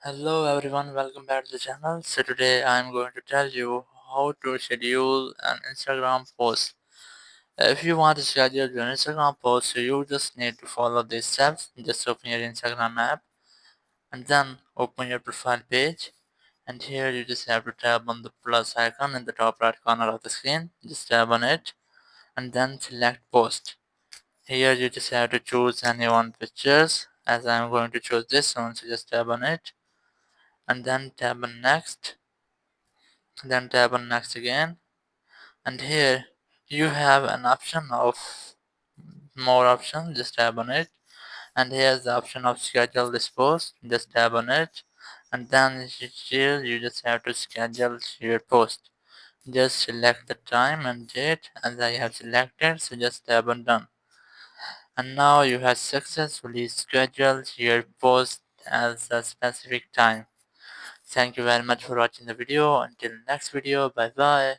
Hello everyone, welcome back to the channel. So today I am going to tell you how to schedule an Instagram post. If you want to schedule your Instagram post, so you just need to follow these steps. Just open your Instagram app and then open your profile page. And here you just have to tap on the plus icon in the top right corner of the screen. Just tap on it and then select post. Here you just have to choose any one pictures. As I am going to choose this one, so just tap on it and then tap on next, then tap on next again, and here you have an option of more options. Just tap on it, and here's the option of schedule this post. Just tap on it, and then here you just have to schedule your post. Just select the time and date as I have selected, so just tap on done. And now you have successfully scheduled your post as a specific time. Thank you very much for watching the video. Until next video, bye bye.